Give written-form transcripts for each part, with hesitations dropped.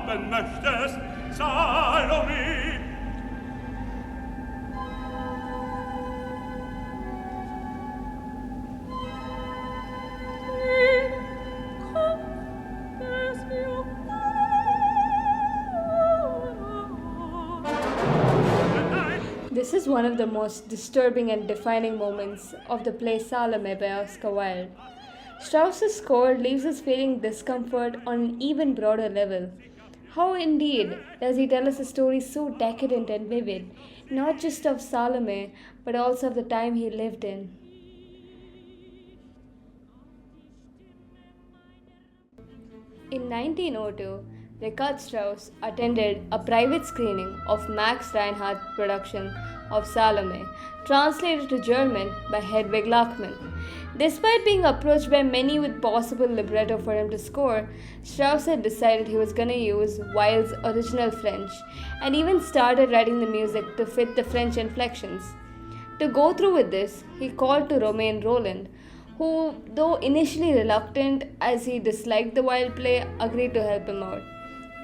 haben möchtest, Salome. This is one of the most disturbing and defining moments of the play Salome by Oscar Wilde. Strauss's score leaves us feeling discomfort on an even broader level. How indeed does he tell us a story so decadent and vivid, not just of Salome, but also of the time he lived in? In 1902, Richard Strauss attended a private screening of Max Reinhardt's production of Salome, translated to German by Hedwig Lachmann. Despite being approached by many with possible libretto for him to score, Strauss had decided he was going to use Wilde's original French and even started writing the music to fit the French inflections. To go through with this, he called to Romain Rolland, who, though initially reluctant as he disliked the Wilde play, agreed to help him out.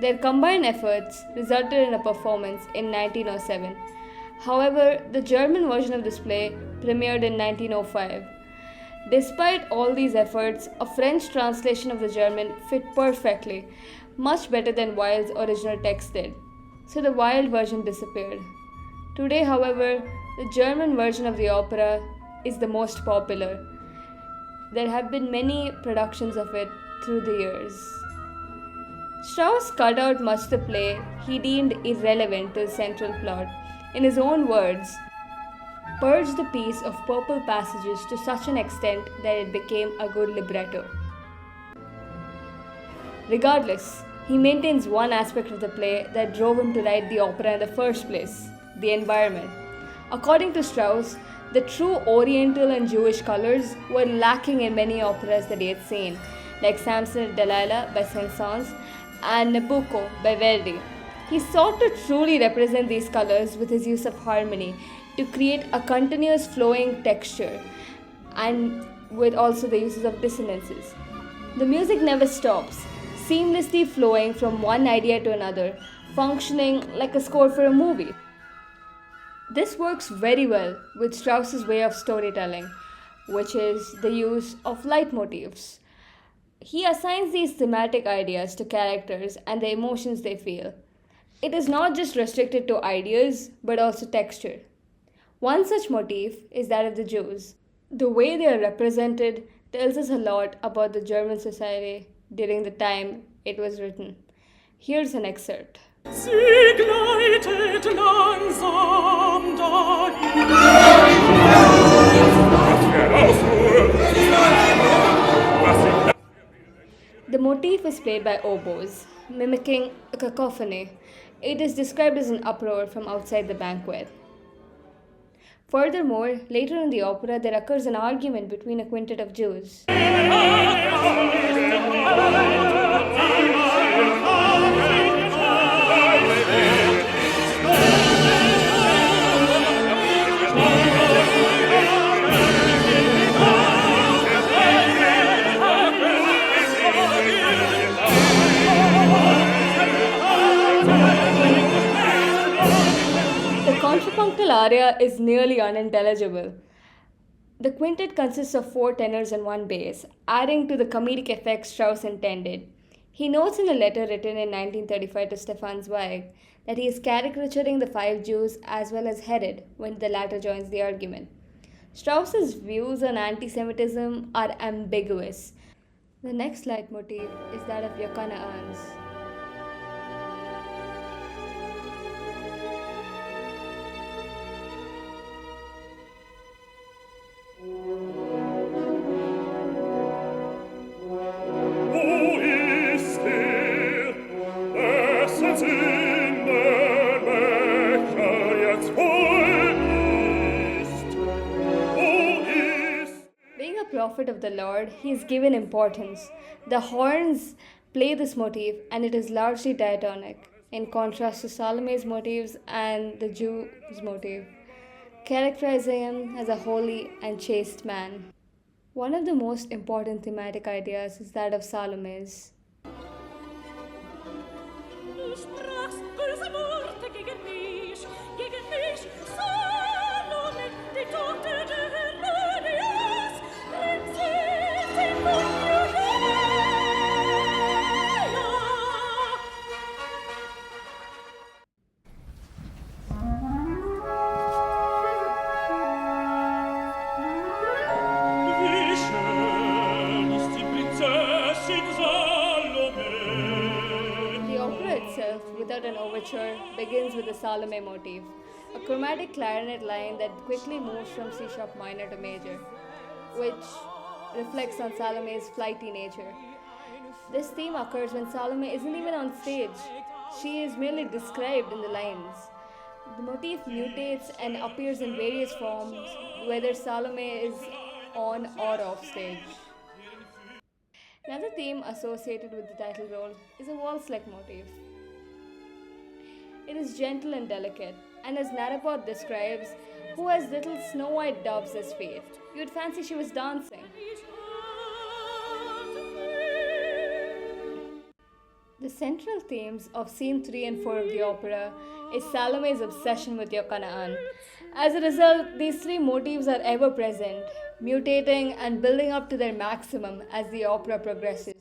Their combined efforts resulted in a performance in 1907. However, the German version of this play premiered in 1905. Despite all these efforts, a French translation of the German fit perfectly, much better than Wilde's original text did. So the Wilde version disappeared. Today, however, the German version of the opera is the most popular. There have been many productions of it through the years. Strauss cut out much of the play he deemed irrelevant to the central plot. In his own words, purged the piece of purple passages to such an extent that it became a good libretto. Regardless, he maintains one aspect of the play that drove him to write the opera in the first place: the environment. According to Strauss, the true Oriental and Jewish colors were lacking in many operas that he had seen, like Samson and Delilah by Saint-Saëns and Nabucco by Verdi. He sought to truly represent these colors with his use of harmony to create a continuous flowing texture and with also the uses of dissonances. The music never stops, seamlessly flowing from one idea to another, functioning like a score for a movie. This works very well with Strauss's way of storytelling, which is the use of leitmotifs. He assigns these thematic ideas to characters and the emotions they feel. It is not just restricted to ideas, but also texture. One such motif is that of the Jews. The way they are represented tells us a lot about the German society during the time it was written. Here's an excerpt. Sie gleitet langsam dahin. The motif is played by oboes, mimicking a cacophony. It is described as an uproar from outside the banquet. Furthermore, later in the opera, there occurs an argument between a quintet of Jews. The contrapuntal aria is nearly unintelligible. The quintet consists of 4 tenors and 1 bass, adding to the comedic effect Strauss intended. He notes in a letter written in 1935 to Stefan Zweig that he is caricaturing the 5 Jews as well as Herod when the latter joins the argument. Strauss's views on anti-Semitism are ambiguous. The next leitmotif is that of Johanna Ernst. Prophet of the Lord, he is given importance. The horns play this motif and it is largely diatonic, in contrast to Salome's motifs and the Jew's motif, characterizing him as a holy and chaste man. One of the most important thematic ideas is that of Salome's. du sprachst böse Worte gegen mich, Salome, die Tochter der Herodias, Prinzessin von Judäa. Wie schön ist die Prinzessin Salome. The opera itself, without an overture, begins with the Salome motif, a chromatic clarinet line that quickly moves from C sharp minor to major, which reflects on Salome's flighty nature. This theme occurs when Salome isn't even on stage. She is merely described in the lines. The motif mutates and appears in various forms, whether Salome is on or off stage. Another theme associated with the title role is a waltz-like motif. It is gentle and delicate, and as Narapod describes, who has little snow-white doves as feet. You'd fancy she was dancing. The central themes of Scene 3 and 4 of the opera is Salome's obsession with Yokanaan. As a result, these three motifs are ever present, mutating and building up to their maximum as the opera progresses.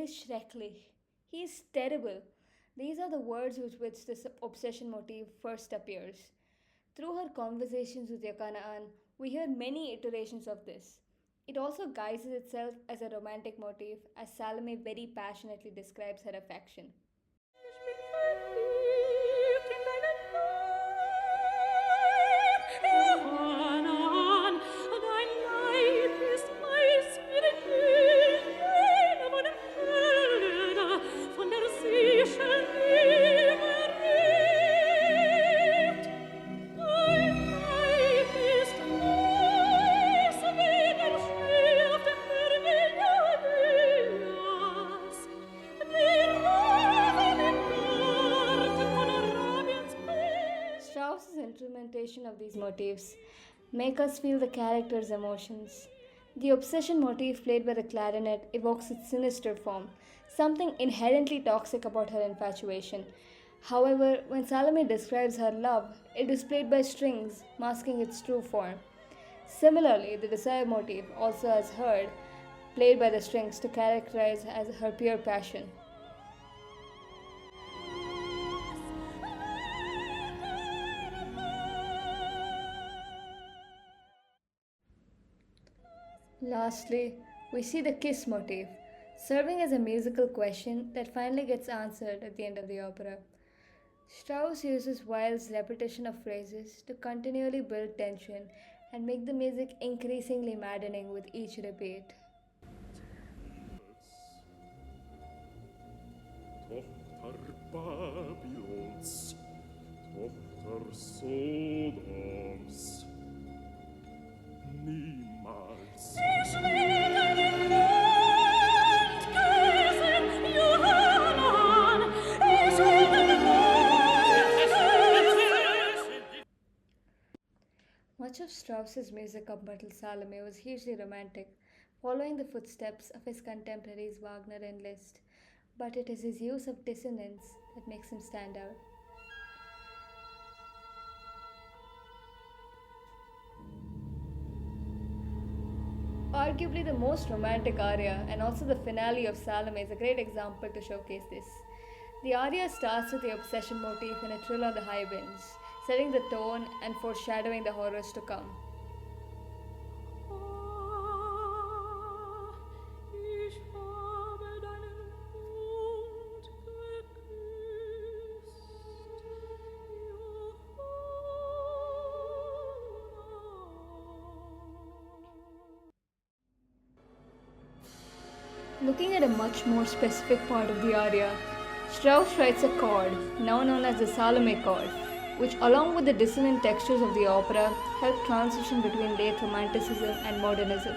Schrecklich. He is terrible. These are the words with which this obsession motif first appears. Through her conversations with Yokanaan, we hear many iterations of this. It also guises itself as a romantic motif, as Salome very passionately describes her affection. Strauss's implementation of these motifs make us feel the character's emotions. The obsession motif played by the clarinet evokes its sinister form, something inherently toxic about her infatuation. However, when Salome describes her love, it is played by strings, masking its true form. Similarly, the desire motif also is heard, played by the strings to characterize as her pure passion. Lastly, we see the kiss motif, serving as a musical question that finally gets answered at the end of the opera. Strauss uses Wilde's repetition of phrases to continually build tension and make the music increasingly maddening with each repeat. Tochter Babylons, Tochter Sodoms, niemals. Much of Strauss's music up until Salome was hugely romantic, following the footsteps of his contemporaries Wagner and Liszt, but it is his use of dissonance that makes him stand out. Arguably the most romantic aria and also the finale of Salome is a great example to showcase this. The aria starts with the obsession motif in a trill on the high winds, setting the tone and foreshadowing the horrors to come. Looking at a much more specific part of the aria, Strauss writes a chord, now known as the Salome chord, which along with the dissonant textures of the opera help transition between late Romanticism and Modernism.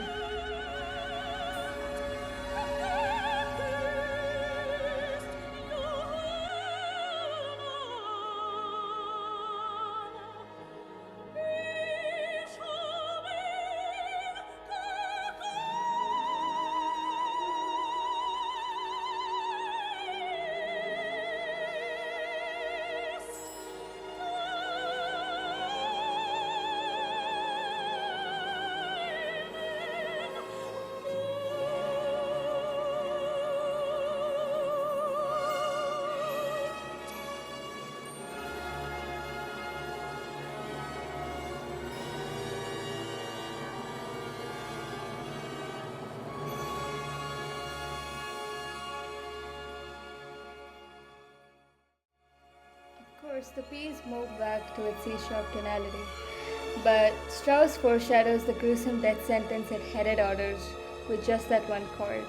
course, the piece moved back to its C-sharp tonality. But Strauss foreshadows the gruesome death sentence it headed orders with just that one chord.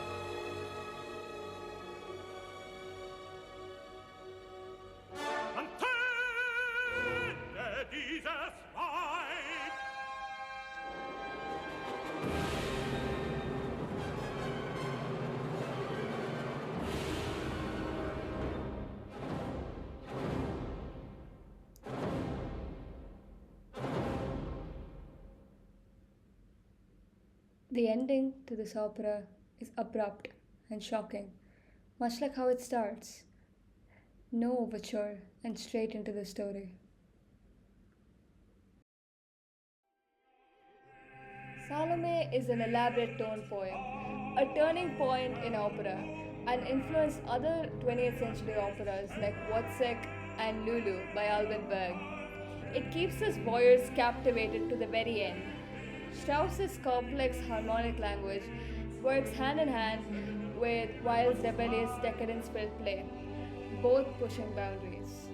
The ending to this opera is abrupt and shocking, much like how it starts. No overture and straight into the story. Salome is an elaborate tone poem, a turning point in opera, and influenced other 20th century operas like Wozzeck and Lulu by Alban Berg. It keeps us voyeurs captivated to the very end. Strauss's complex harmonic language works hand in hand with Wilde's rebellious decadence-filled play, both pushing boundaries.